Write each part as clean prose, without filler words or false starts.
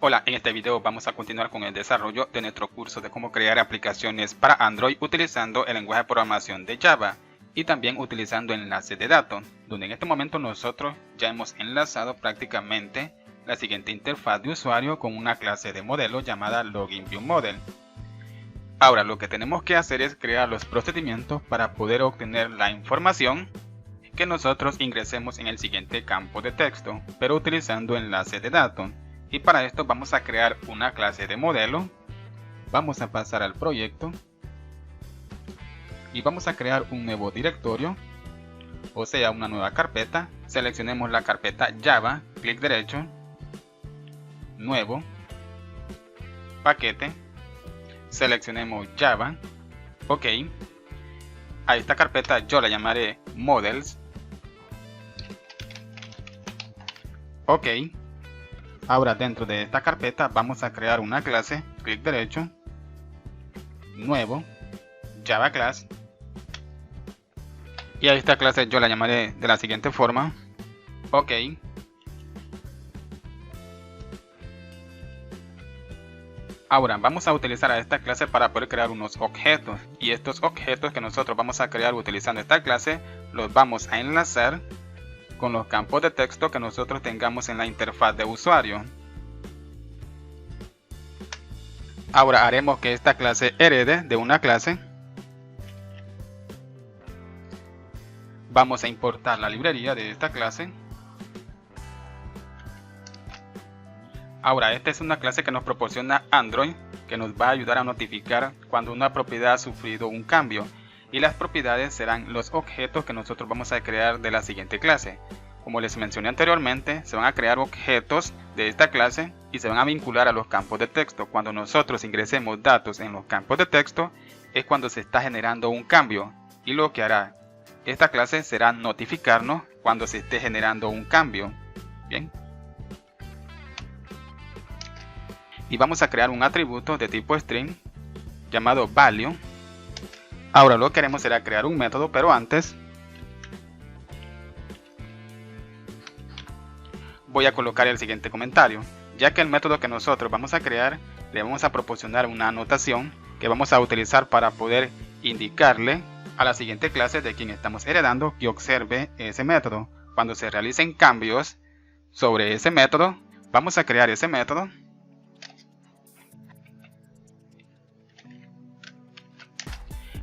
Hola, en este video vamos a continuar con el desarrollo de nuestro curso de cómo crear aplicaciones para Android utilizando el lenguaje de programación de Java y también utilizando enlaces de datos, donde en este momento nosotros ya hemos enlazado prácticamente la siguiente interfaz de usuario con una clase de modelo llamada LoginViewModel. Ahora lo que tenemos que hacer es crear los procedimientos para poder obtener la información que nosotros ingresemos en el siguiente campo de texto, pero utilizando enlaces de datos. Y para esto vamos a crear una clase de modelo, vamos a pasar al proyecto y vamos a crear un nuevo directorio, o sea una nueva carpeta. Seleccionemos la carpeta Java, clic derecho, nuevo, paquete, seleccionemos Java, ok. A esta carpeta yo la llamaré Models, ok. Ahora dentro de esta carpeta vamos a crear una clase, clic derecho, nuevo, Java Class. Y a esta clase yo la llamaré de la siguiente forma, ok. Ahora vamos a utilizar a esta clase para poder crear unos objetos. Y estos objetos que nosotros vamos a crear utilizando esta clase, los vamos a enlazar con los campos de texto que nosotros tengamos en la interfaz de usuario. Ahora haremos que esta clase herede de una clase. Vamos a importar la librería de esta clase. Ahora esta es una clase que nos proporciona Android, que nos va a ayudar a notificar cuando una propiedad ha sufrido un cambio. Y las propiedades serán los objetos que nosotros vamos a crear de la siguiente clase. Como les mencioné anteriormente, se van a crear objetos de esta clase y se van a vincular a los campos de texto. Cuando nosotros ingresemos datos en los campos de texto es cuando se está generando un cambio, y lo que hará esta clase será notificarnos cuando se esté generando un cambio. Bien. Y vamos a crear un atributo de tipo string llamado value. Ahora lo que queremos será crear un método, pero antes voy a colocar el siguiente comentario, ya que el método que nosotros vamos a crear le vamos a proporcionar una anotación que vamos a utilizar para poder indicarle a la siguiente clase de quien estamos heredando que observe ese método. Cuando se realicen cambios sobre ese método, vamos a crear ese método.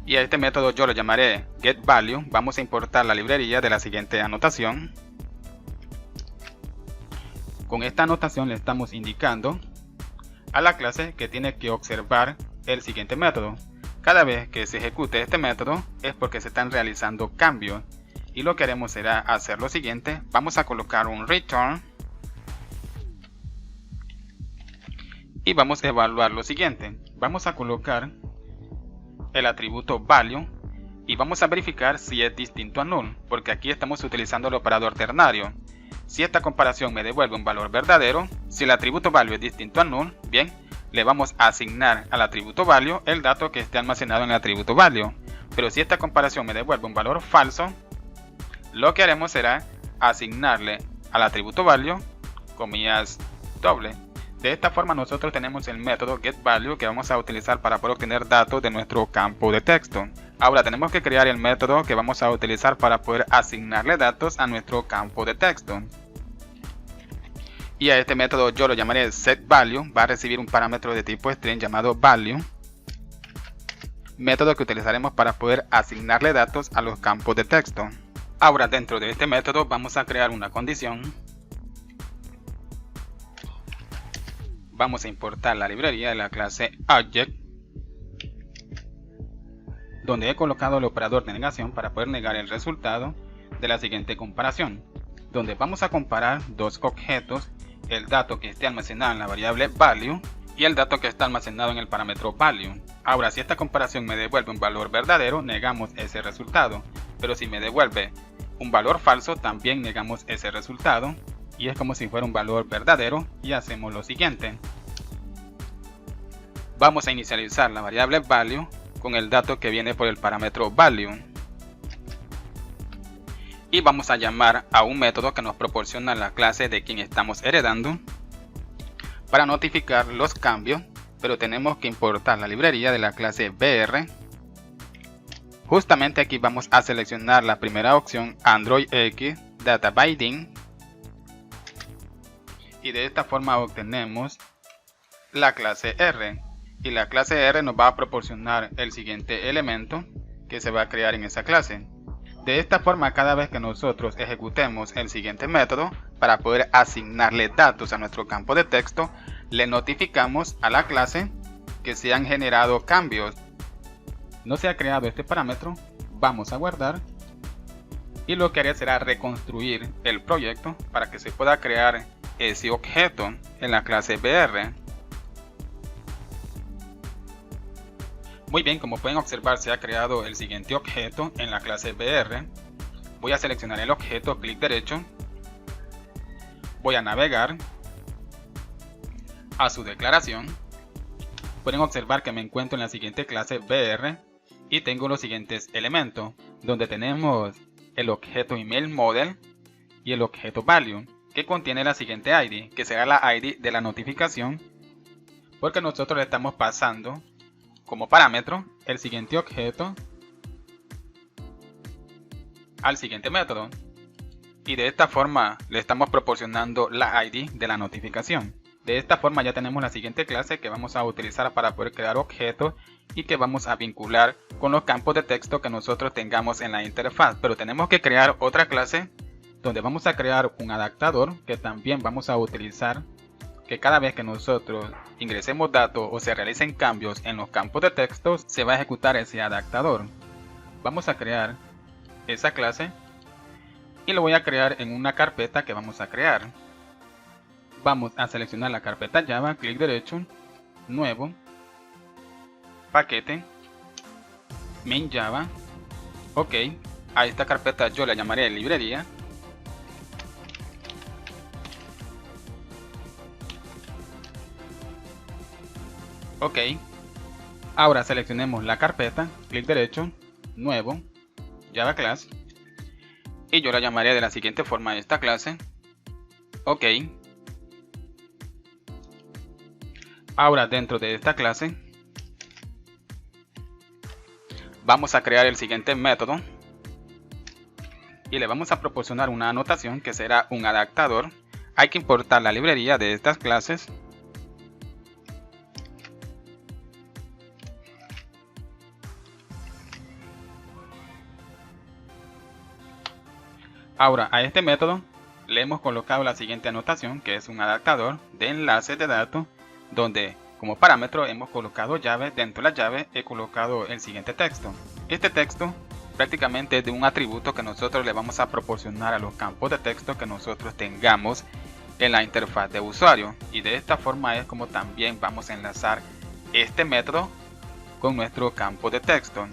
Y a este método yo lo llamaré getValue. Vamos a importar la librería de la siguiente anotación. Con esta anotación le estamos indicando a la clase que tiene que observar el siguiente método. Cada vez que se ejecute este método es porque se están realizando cambios. Y lo que haremos será hacer lo siguiente. Vamos a colocar un return. Y vamos a evaluar lo siguiente. Vamos a colocar el atributo value y vamos a verificar si es distinto a null, porque aquí estamos utilizando el operador ternario. Si esta comparación me devuelve un valor verdadero, si el atributo value es distinto a null, bien, le vamos a asignar al atributo value el dato que esté almacenado en el atributo value. Pero si esta comparación me devuelve un valor falso, lo que haremos será asignarle al atributo value comillas doble. De esta forma nosotros tenemos el método getValue que vamos a utilizar para poder obtener datos de nuestro campo de texto. Ahora tenemos que crear el método que vamos a utilizar para poder asignarle datos a nuestro campo de texto. Y a este método yo lo llamaré setValue. Va a recibir un parámetro de tipo string llamado value, método que utilizaremos para poder asignarle datos a los campos de texto. Ahora dentro de este método vamos a crear una condición. Vamos a importar la librería de la clase Object, donde he colocado el operador de negación para poder negar el resultado de la siguiente comparación, donde vamos a comparar dos objetos, el dato que esté almacenado en la variable value y el dato que está almacenado en el parámetro value. Ahora si esta comparación me devuelve un valor verdadero, negamos ese resultado, pero si me devuelve un valor falso, también negamos ese resultado. Y es como si fuera un valor verdadero, y hacemos lo siguiente. Vamos a inicializar la variable value con el dato que viene por el parámetro value. Y vamos a llamar a un método que nos proporciona la clase de quien estamos heredando para notificar los cambios, pero tenemos que importar la librería de la clase BR. Justamente aquí vamos a seleccionar la primera opción, Android X Data Binding, y de esta forma obtenemos la clase R, y la clase R nos va a proporcionar el siguiente elemento que se va a crear en esa clase. De esta forma, cada vez que nosotros ejecutemos el siguiente método para poder asignarle datos a nuestro campo de texto, le notificamos a la clase que se han generado cambios. No se ha creado este parámetro, vamos a guardar, y lo que haré será reconstruir el proyecto para que se pueda crear ese objeto en la clase BR. Muy bien, como pueden observar, se ha creado el siguiente objeto en la clase BR. Voy a seleccionar el objeto, clic derecho, voy a navegar a su declaración. Pueden observar que me encuentro en la siguiente clase BR y tengo los siguientes elementos, donde tenemos el objeto email model y el objeto value, que contiene la siguiente ID, que será la ID de la notificación, porque nosotros le estamos pasando como parámetro el siguiente objeto al siguiente método, y de esta forma le estamos proporcionando la ID de la notificación. De esta forma ya tenemos la siguiente clase que vamos a utilizar para poder crear objetos y que vamos a vincular con los campos de texto que nosotros tengamos en la interfaz. Pero tenemos que crear otra clase donde vamos a crear un adaptador que también vamos a utilizar, que cada vez que nosotros ingresemos datos o se realicen cambios en los campos de texto, se va a ejecutar ese adaptador. Vamos a crear esa clase y lo voy a crear en una carpeta que vamos a crear. Vamos a seleccionar la carpeta Java, clic derecho, nuevo, paquete, main Java. Ok, a esta carpeta yo la llamaré librería. Ok, ahora seleccionemos la carpeta, clic derecho, nuevo, Java Class, y yo la llamaré de la siguiente forma a esta clase. Ok, ahora dentro de esta clase vamos a crear el siguiente método y le vamos a proporcionar una anotación que será un adaptador. Hay que importar la librería de estas clases. Ahora a este método le hemos colocado la siguiente anotación, que es un adaptador de enlaces de datos, donde como parámetro hemos colocado llave. Dentro de la llave he colocado el siguiente texto. Este texto prácticamente es de un atributo que nosotros le vamos a proporcionar a los campos de texto que nosotros tengamos en la interfaz de usuario, y de esta forma es como también vamos a enlazar este método con nuestro campo de texto,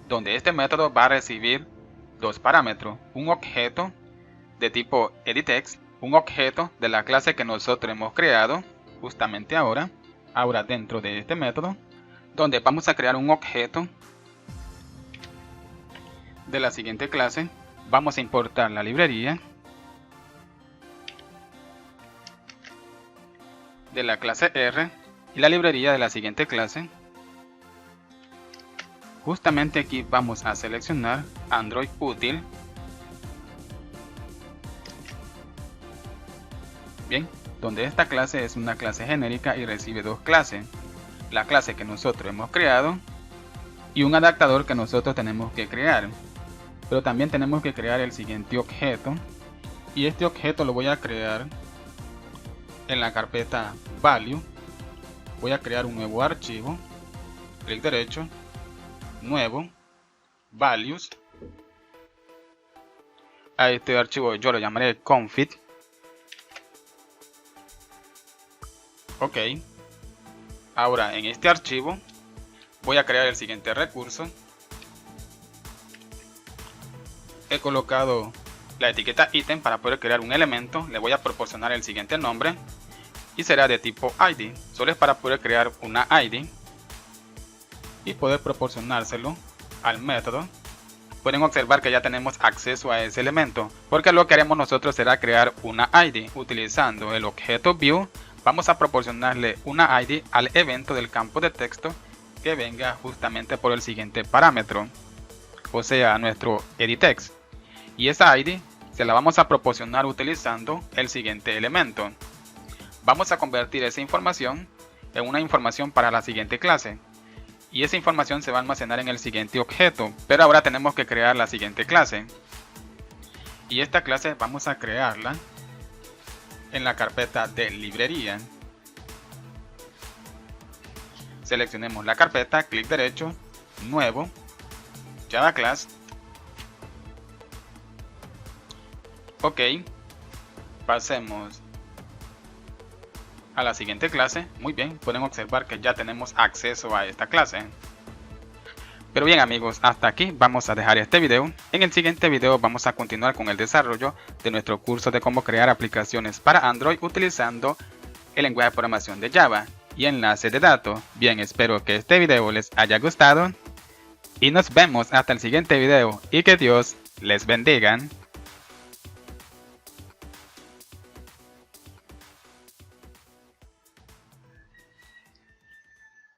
donde este método va a recibir dos parámetros: un objeto de tipo editText, un objeto de la clase que nosotros hemos creado justamente ahora. Ahora dentro de este método, donde vamos a crear un objeto de la siguiente clase, vamos a importar la librería de la clase R y la librería de la siguiente clase. Justamente aquí vamos a seleccionar Android Util. Bien, donde esta clase es una clase genérica y recibe dos clases: la clase que nosotros hemos creado y un adaptador que nosotros tenemos que crear. Pero también tenemos que crear el siguiente objeto, y este objeto lo voy a crear en la carpeta value. Voy a crear un nuevo archivo, clic derecho, nuevo, values. A este archivo yo lo llamaré config. Ok, ahora en este archivo voy a crear el siguiente recurso. He colocado la etiqueta ítem para poder crear un elemento. Le voy a proporcionar el siguiente nombre y será de tipo ID. Solo es para poder crear una ID y poder proporcionárselo al método. Pueden observar que ya tenemos acceso a ese elemento, porque lo que haremos nosotros será crear una ID utilizando el objeto view vamos a proporcionarle una ID al evento del campo de texto que venga justamente por el siguiente parámetro, o sea, nuestro edText. Y esa ID se la vamos a proporcionar utilizando el siguiente elemento. Vamos a convertir esa información en una información para la siguiente clase. Y esa información se va a almacenar en el siguiente objeto, pero ahora tenemos que crear la siguiente clase. Y esta clase vamos a crearla en la carpeta de librería. Seleccionemos la carpeta, clic derecho, nuevo, Java Class. Ok, pasemos a la siguiente clase. Muy bien, pueden observar que ya tenemos acceso a esta clase. Pero bien amigos, hasta aquí vamos a dejar este video. En el siguiente video vamos a continuar con el desarrollo de nuestro curso de cómo crear aplicaciones para Android utilizando el lenguaje de programación de Java y enlaces de datos. Bien, espero que este video les haya gustado y nos vemos hasta el siguiente video y que Dios les bendiga.